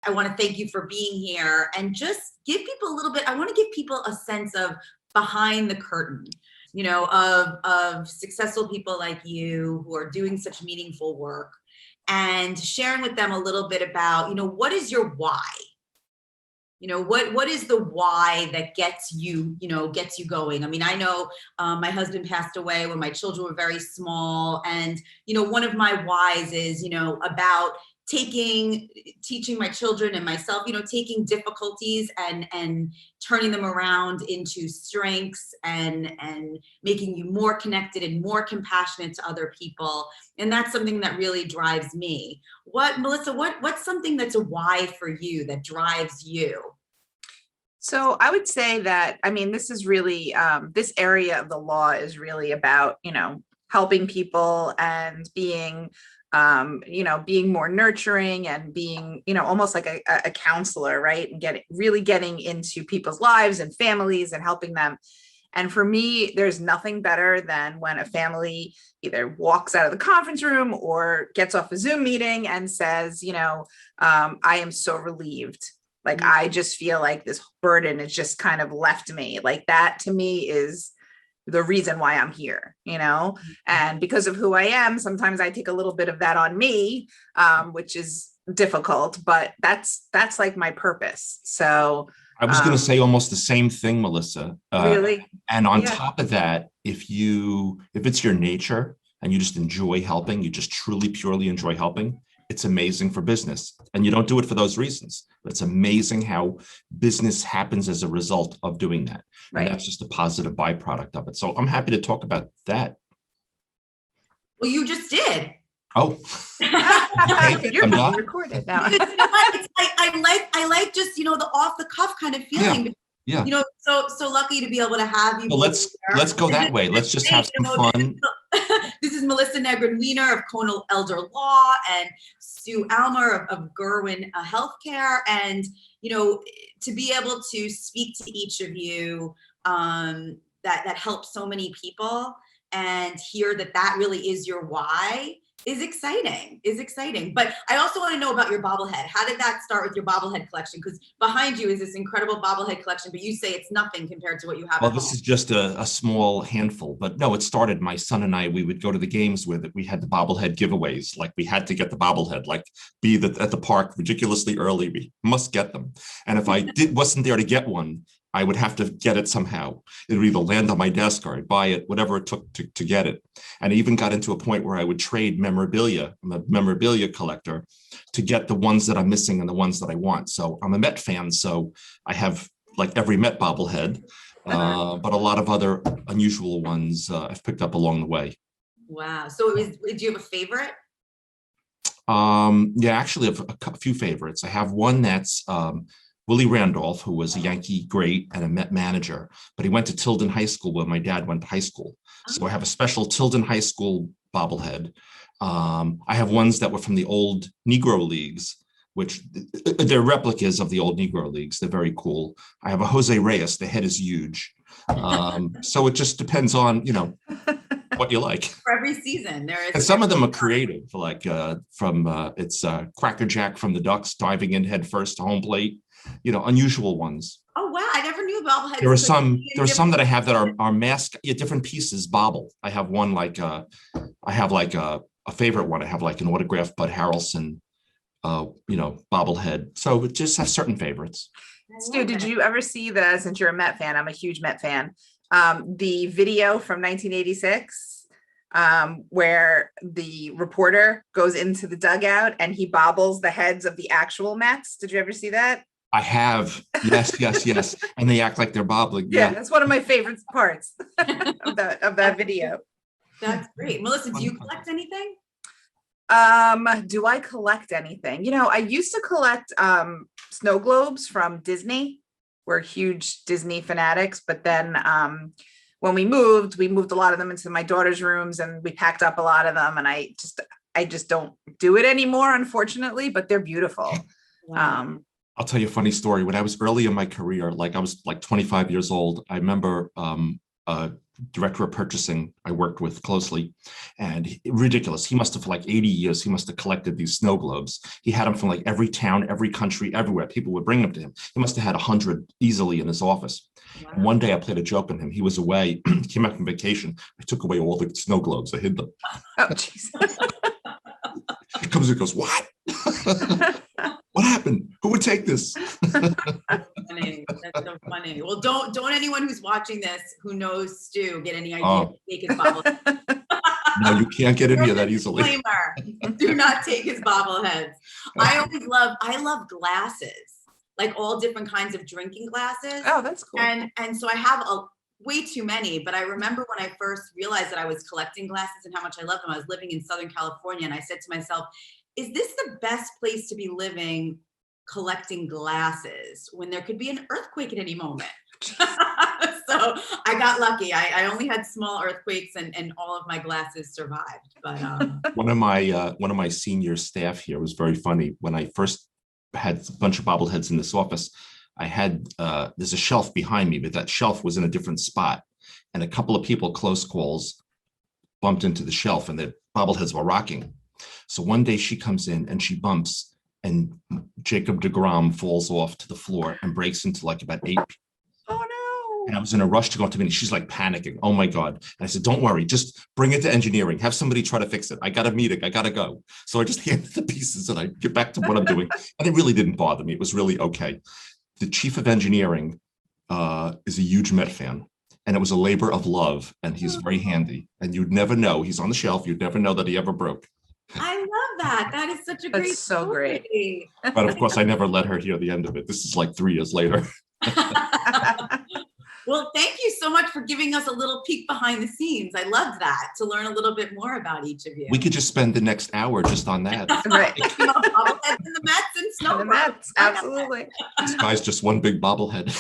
I want to thank you for being here and just give people a little bit. I want to give people a sense of behind the curtain, of successful people like you who are doing such meaningful work, and sharing with them a little bit about, what is your why? What is the why that gets you going? I mean, I know my husband passed away when my children were very small. And, one of my whys is, about teaching my children and myself, taking difficulties and turning them around into strengths and making you more connected and more compassionate to other people. And that's something that really drives me. Melissa, what's something that's a why for you that drives you? So I would say that, this is really, this area of the law is really about, helping people and being, being more nurturing and being, almost like a counselor, right? And really getting into people's lives and families and helping them. And for me, there's nothing better than when a family either walks out of the conference room or gets off a Zoom meeting and says, I am so relieved. Like, I just feel like this burden has just kind of left me. Like, that to me is the reason why I'm here, and because of who I am, sometimes I take a little bit of that on me, which is difficult, but that's like my purpose. So I was going to say almost the same thing, Melissa. Really? And on top of that, if it's your nature and you just enjoy helping, you just truly, purely enjoy helping, it's amazing for business. And you don't do it for those reasons. But it's amazing how business happens as a result of doing that. Right. And that's just a positive byproduct of it. So I'm happy to talk about that. Well, you just did. Oh, you're being recorded now. I like just, the off the cuff kind of feeling. Yeah. So lucky to be able to have you. Well, let's go that way. Let's just have some fun. This is Melissa Negrin-Weiner of Cona Elder Law and Stu Almer of Gurwin Healthcare. And, to be able to speak to each of you, that helps so many people, and hear that really is your why is exciting. But I also want to know about your bobblehead. How did that start with your bobblehead collection? Because behind you is this incredible bobblehead collection, but you say it's nothing compared to what you have. Well, this is just a small handful, but no, it started, my son and I, we would go to the games with it. We had the bobblehead giveaways. Like, we had to get the bobblehead, like be at the park ridiculously early. We must get them. And if I wasn't there to get one, I would have to get it somehow. It would either land on my desk or I'd buy it, whatever it took to get it. And I even got into a point where I would trade memorabilia. I'm a memorabilia collector, to get the ones that I'm missing and the ones that I want. So I'm a Met fan, so I have like every Met bobblehead, but a lot of other unusual ones I've picked up along the way. Wow. So do you have a favorite? Yeah, actually, I have a few favorites. I have one that's Willie Randolph, who was a Yankee great and a Met manager, but he went to Tilden High School where my dad went to high school. So I have a special Tilden High School bobblehead. I have ones that were from the old Negro Leagues, which they're replicas of the old Negro Leagues. They're very cool. I have a Jose Reyes. The head is huge. So it just depends on, what you like. For every season, there is. And some of them are creative, like it's Cracker Jack from the Ducks diving in head first to home plate. Unusual ones. Oh wow! I never knew bobbleheads. There are some that I have that are mask, different pieces bobble. I have one I have a favorite one. I have like an autographed Bud Harrelson, bobblehead. So it just has certain favorites. Stu, did you ever see since you're a Met fan, I'm a huge Met fan, the video from 1986? Where the reporter goes into the dugout and he bobbles the heads of the actual Mets. Did you ever see that? I have. Yes. And they act like they're bobbling. Yeah, that's one of my favorite parts of that video. That's great. Melissa, do you collect anything? Do I collect anything? I used to collect snow globes from Disney. We're huge Disney fanatics, but then when we moved a lot of them into my daughter's rooms, and we packed up a lot of them, and I just don't do it anymore, unfortunately, but they're beautiful. Wow. I'll tell you a funny story. When I was early in my career, like I was like 25 years old, I remember director of purchasing I worked with closely, and ridiculous. He must have, for like 80 years, he must have collected these snow globes. He had them from like every town, every country, everywhere. People would bring them to him. He must have had 100 easily in his office. Wow. And one day I played a joke on him. He was away, came back from vacation. I took away all the snow globes. I hid them. Oh, Jesus. He comes and goes, what? What happened? Who would take this? Funny. That's so funny. Well, don't anyone who's watching this who knows Stu get any idea to take his bobblehead. No, you can't get any of that easily. Disclaimer, do not take his bobbleheads. I love glasses, like all different kinds of drinking glasses. Oh, that's cool. And so I have way too many, but I remember when I first realized that I was collecting glasses and how much I love them. I was living in Southern California, and I said to myself, is this the best place to be living, collecting glasses, when there could be an earthquake at any moment? So I got lucky. I only had small earthquakes, and all of my glasses survived. But one of my senior staff here was very funny. When I first had a bunch of bobbleheads in this office, I had there's a shelf behind me, but that shelf was in a different spot, and a couple of people, close calls, bumped into the shelf, and the bobbleheads were rocking. So one day she comes in and she bumps, and Jacob deGrom falls off to the floor and breaks into like about 8. Oh no. And I was in a rush to go into meeting. She's like panicking. Oh my God. And I said, don't worry, just bring it to engineering. Have somebody try to fix it. I got a meeting. I got to go. So I just handed the pieces and I get back to what I'm doing. And it really didn't bother me. It was really okay. The chief of engineering is a huge Met fan. And it was a labor of love. And he's very handy. And you'd never know. He's on the shelf. You'd never know that he ever broke. I love that. That is such a great That's so story. great. But of course, I never let her hear the end of it. This is like 3 years later. Well, thank you so much for giving us a little peek behind the scenes. I loved that, to learn a little bit more about each of you. We could just spend the next hour just on that. Right. You know, bobbleheads and the Mets and snow. And that's absolutely. This guy's just one big bobblehead.